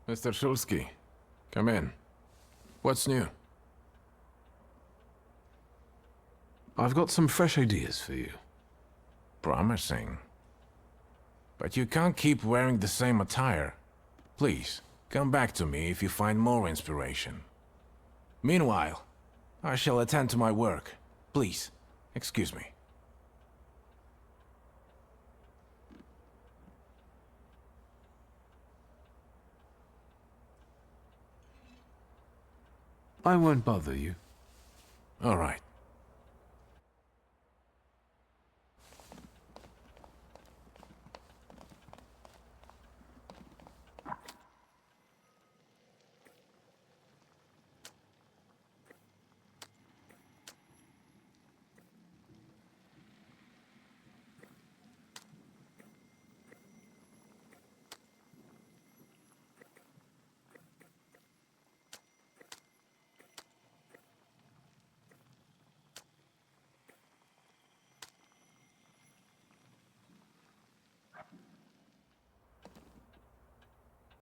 Mr. Shulsky, come in. What's new? I've got some fresh ideas for you. Promising. But you can't keep wearing the same attire. Please, come back to me if you find more inspiration. Meanwhile, I shall attend to my work. Please, excuse me. I won't bother you. All right.